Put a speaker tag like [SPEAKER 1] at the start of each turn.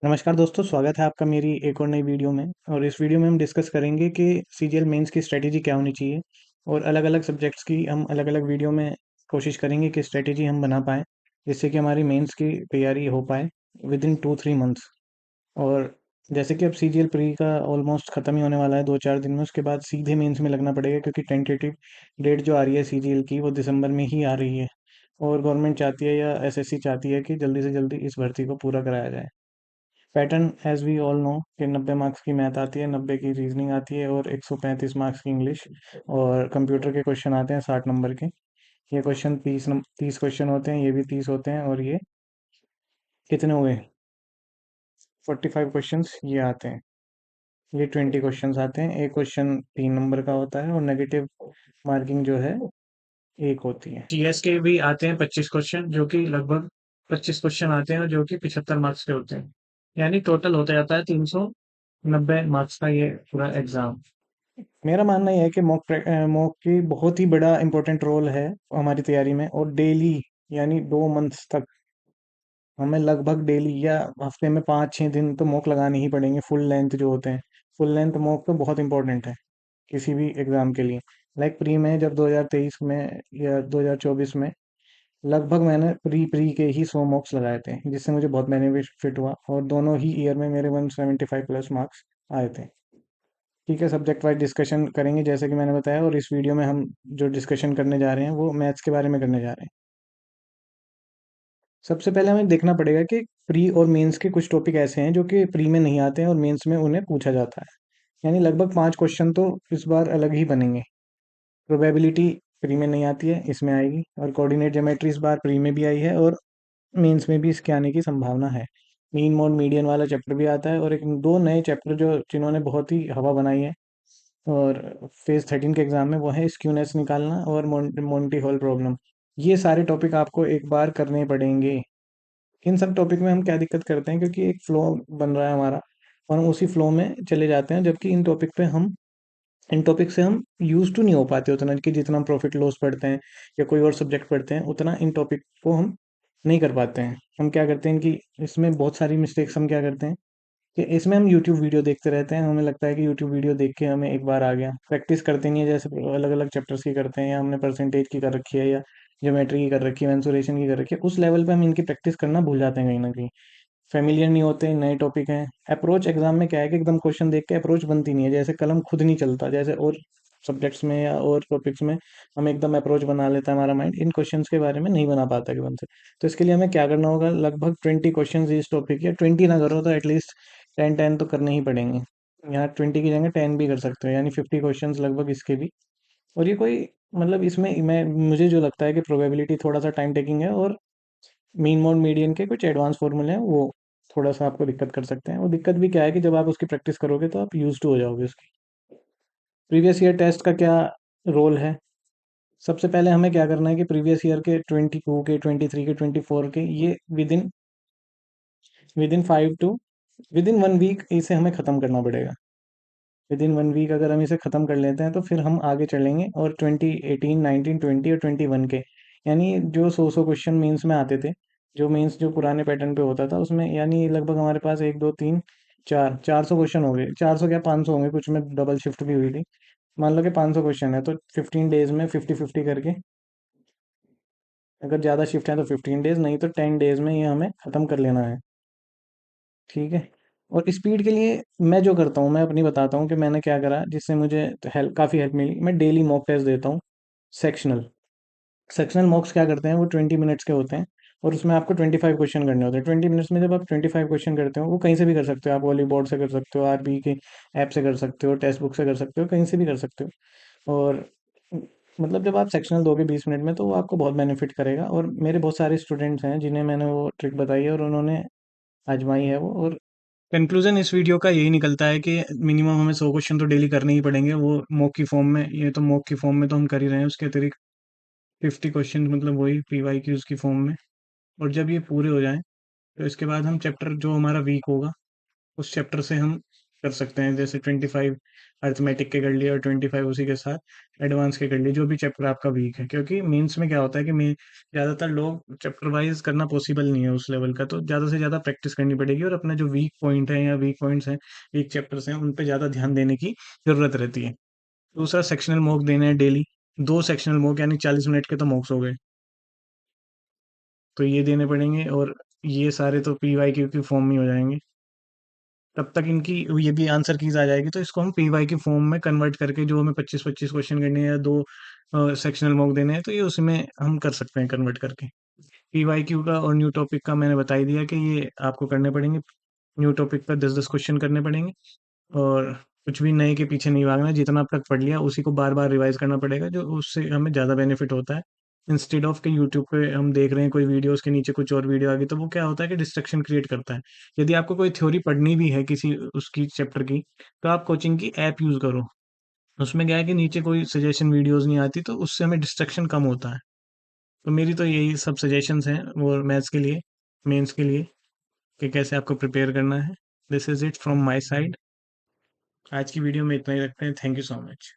[SPEAKER 1] नमस्कार दोस्तों, स्वागत है आपका मेरी एक और नई वीडियो में। और इस वीडियो में हम डिस्कस करेंगे कि सीजीएल मेंस की स्ट्रेटेजी क्या होनी चाहिए। और अलग अलग सब्जेक्ट्स की हम अलग अलग वीडियो में कोशिश करेंगे कि स्ट्रेटेजी हम बना पाएँ, जिससे कि हमारी मेंस की तैयारी हो पाए विद इन 2-3 मंथ्स। और जैसे कि अब सीजीएल प्री का ऑलमोस्ट ख़त्म ही होने वाला है 2-4 दिन में, उसके बाद सीधे मेंस में लगना पड़ेगा, क्योंकि टेंटेटिव डेट जो आ रही है सीजीएल की वो दिसंबर में ही आ रही है। और गवर्नमेंट चाहती है या एसएससी चाहती है कि जल्दी से जल्दी इस भर्ती को पूरा कराया जाए। Pattern as we all know कि 90 मार्क्स की मैथ आती है, 90 की रीजनिंग आती है और 135 मार्क्स की इंग्लिश। और कंप्यूटर के क्वेश्चन आते हैं 60 नंबर के। ये क्वेश्चन 30 क्वेश्चन होते हैं, ये भी 30 होते हैं। और ये कितने हुए? 45 क्वेश्चन ये आते हैं। ये 20 क्वेश्चन आते हैं। एक क्वेश्चन 3 नंबर का होता है और नेगेटिव मार्किंग जो है एक होती है। जीएस के भी आते हैं 25 क्वेश्चन, जो कि लगभग 25 क्वेश्चन आते हैं और जो कि 75 मार्क्स के होते हैं। यानी टोटल होता जाता है 390 मार्क्स का ये पूरा एग्जाम। मेरा मानना ये है कि मॉक की बहुत ही बड़ा इंपॉर्टेंट रोल है हमारी तैयारी में। और डेली यानी 2 मंथ्स तक हमें लगभग डेली या हफ्ते में 5-6 दिन तो मॉक लगाने ही पड़ेंगे, फुल लेंथ जो होते हैं। फुल लेंथ मॉक तो बहुत इंपॉर्टेंट है किसी भी एग्ज़ाम के लिए। लाइक प्री में जब 2023 में या 2024 में लगभग मैंने प्री प्री के ही 100 मॉक्स लगाए थे, जिससे मुझे बहुत बेनिफिट हुआ। और दोनों ही ईयर में मेरे 175+ मार्क्स आए थे। ठीक है, सब्जेक्ट वाइज डिस्कशन करेंगे जैसे कि मैंने बताया। और इस वीडियो में हम जो डिस्कशन करने जा रहे हैं वो मैथ्स के बारे में करने जा रहे हैं। सबसे पहले हमें देखना पड़ेगा कि प्री और मेंस के कुछ टॉपिक ऐसे हैं जो कि प्री में नहीं आते हैं और मेंस में उन्हें पूछा जाता है। यानी लगभग 5 क्वेश्चन तो इस बार अलग ही बनेंगे। प्रोबेबिलिटी प्री में नहीं आती है, इसमें आएगी। और कोऑर्डिनेट ज्योमेट्री इस बार प्री में भी आई है और मेंस में भी इसके आने की संभावना है। मीन मोड मीडियन वाला चैप्टर भी आता है। और एक दो नए चैप्टर जो जिन्होंने बहुत ही हवा बनाई है और फेज 13 के एग्जाम में, वो है स्क्यूनेस निकालना और मोंटी हॉल प्रॉब्लम। ये सारे टॉपिक आपको एक बार करने पड़ेंगे। इन सब टॉपिक में हम क्या दिक्कत करते हैं, क्योंकि एक फ्लो बन रहा है हमारा और हम उसी फ्लो में चले जाते हैं, जबकि इन टॉपिक से हम यूज टू नहीं हो पाते उतना, कि जितना हम प्रॉफिट लॉस पढ़ते हैं या कोई और सब्जेक्ट पढ़ते हैं उतना इन टॉपिक को हम नहीं कर पाते हैं। हम क्या करते हैं कि इसमें बहुत सारी मिस्टेक्स हम क्या करते हैं कि इसमें हम यूट्यूब वीडियो देखते रहते हैं। हमें लगता है कि यूट्यूब वीडियो देख के हमें एक बार आ गया, प्रैक्टिस करते नहीं है जैसे अलग अलग चैप्टर्स की करते हैं, या हमने परसेंटेज की कर रखी है या ज्योमेट्री की कर रखी है, मेंसुरेशन की कर रखी है। उस लेवल पे हम इनकी प्रैक्टिस करना भूल जाते हैं कहीं ना कहीं। फेमिलियर नहीं होते, नए टॉपिक हैं। अप्रोच एग्जाम में क्या है कि एकदम क्वेश्चन देख के अप्रोच बनती नहीं है, जैसे कलम खुद नहीं चलता जैसे और सब्जेक्ट्स में या और टॉपिक्स में हम एकदम अप्रोच बना लेता है हमारा माइंड। इन क्वेश्चंस के बारे में नहीं बना पाता एकदम से। तो इसके लिए हमें क्या करना होगा, लगभग 20 क्वेश्चन इस टॉपिक, या 20 ना करो तो एटलीस्ट 10 तो करने ही पड़ेंगे। यहाँ 20 की जगह 10 भी कर सकते हो, यानी 50 क्वेश्चन लगभग इसके भी। और ये कोई मतलब इसमें मैं मुझे जो लगता है कि प्रोबेबिलिटी थोड़ा सा टाइम टेकिंग है। और मीन मोड मीडियन के कुछ एडवांस फॉर्मूले हैं, वो थोड़ा सा आपको दिक्कत कर सकते हैं। वो दिक्कत भी क्या है कि जब आप उसकी प्रैक्टिस करोगे तो आप यूज टू हो जाओगे उसकी। प्रीवियस ईयर टेस्ट का क्या रोल है? सबसे पहले हमें क्या करना है कि प्रीवियस ईयर के 22 के 23 के 24 के ये विद इन 1 वीक इसे हमें ख़त्म करना पड़ेगा। विद इन 1 वीक अगर हम इसे ख़त्म कर लेते हैं तो फिर हम आगे चलेंगे। और 2018 19 20 और 21 के, यानी जो 100 क्वेश्चन मेंस में आते थे, जो मेंस जो पुराने पैटर्न पे होता था उसमें, यानी लगभग हमारे पास 1 2 3 4 400 क्वेश्चन हो गए। 400 क्या 500 होंगे, कुछ में डबल शिफ्ट भी हुई थी। मान लो कि 500 क्वेश्चन है तो 15 डेज में 50-50 करके, अगर ज़्यादा शिफ्ट है तो 15 डेज, नहीं तो 10 डेज में ये हमें ख़त्म कर लेना है। ठीक है। और स्पीड के लिए मैं जो करता हूँ, मैं अपनी बताता हूँ कि मैंने क्या करा जिससे मुझे हेल्प, काफ़ी हेल्प मिली। मैं डेली मॉक टेस्ट देता हूँ। सेक्शनल सेक्शनल मॉक्स क्या करते हैं, वो 20 मिनट्स के होते हैं। और उसमें आपको 25 क्वेश्चन करने होते हैं 20 मिनट्स में। जब आप 25 क्वेश्चन करते हो, वो कहीं से भी कर सकते हो। आप वॉली बोर्ड से कर सकते हो, आरबी के ऐप से कर सकते हो, टेक्स्ट बुक से कर सकते हो, कहीं से भी कर सकते हो। और मतलब जब आप सेक्शनल दोगे 20 मिनट में तो वो आपको बहुत बेनिफिट करेगा। और मेरे बहुत सारे स्टूडेंट्स हैं जिन्हें मैंने वो ट्रिक बताई है और उन्होंने आजमाई है वो। और कंक्लूजन इस वीडियो का यही निकलता है कि मिनिमम हमें 100 क्वेश्चन तो डेली करने ही पड़ेंगे, वो मॉक की फॉर्म में। ये तो मॉक की फॉर्म में तो हम कर ही रहे हैं, उसके अतिरिक्त 50 क्वेश्चन मतलब वही पीवाईक्यूज की फॉर्म में। और जब ये पूरे हो जाएं तो इसके बाद हम चैप्टर जो हमारा वीक होगा, उस चैप्टर से हम कर सकते हैं, जैसे 25 अर्थमेटिक के कर लिए और 25 उसी के साथ एडवांस के कर लिए, जो भी चैप्टर आपका वीक है, क्योंकि मेंस में क्या होता है कि मैं ज़्यादातर लोग चैप्टर वाइज करना पॉसिबल नहीं है उस लेवल का, तो ज़्यादा से ज़्यादा प्रैक्टिस करनी पड़ेगी और अपना जो वीक पॉइंट है या वीक पॉइंट्स हैं, वीक चैप्टर्स हैं, उन पे ज़्यादा ध्यान देने की ज़रूरत रहती है। दूसरा, सेक्शनल मॉक देने हैं डेली, 2 सेक्शनल मॉक यानी 40 मिनट के तो मॉक्स हो गए, तो ये देने पड़ेंगे और ये सारे तो पीवाईक्यू की फॉर्म में हो जाएँगे। तब तक इनकी ये भी आंसर कीज़ आ जाएगी, तो इसको हम पीवाई की फॉर्म में कन्वर्ट करके, जो हमें 25-25 क्वेश्चन करने हैं या 2 सेक्शनल मॉक देने हैं, तो ये उसमें हम कर सकते हैं कन्वर्ट करके। पीवाईक्यू का और न्यू टॉपिक का मैंने बता ही दिया कि ये आपको करने पड़ेंगे। न्यू टॉपिक पर 10-10 क्वेश्चन करने पड़ेंगे और कुछ भी नए के पीछे नहीं भागना, जितना अब तक पढ़ लिया उसी को बार-बार रिवाइज़ करना पड़ेगा, जो उससे हमें ज़्यादा बेनिफिट होता है। इंस्टेड ऑफ कि यूट्यूब पे हम देख रहे हैं कोई वीडियो, उसके नीचे कुछ और वीडियो आ गई, तो वो क्या होता है कि डिस्ट्रैक्शन क्रिएट करता है। यदि आपको कोई थ्योरी पढ़नी भी है किसी उसकी चैप्टर की, तो आप कोचिंग की ऐप यूज़ करो। उसमें क्या है कि नीचे कोई सजेशन वीडियोज़ नहीं आती, तो उससे हमें डिस्ट्रैक्शन कम होता है। तो मेरी तो यही सब सजेशंस हैं वो मैथ्स के लिए, मेंस के लिए, कि कैसे आपको प्रिपेयर करना है। This is it from my side. आज की वीडियो में इतना ही रखते हैं। Thank you so much.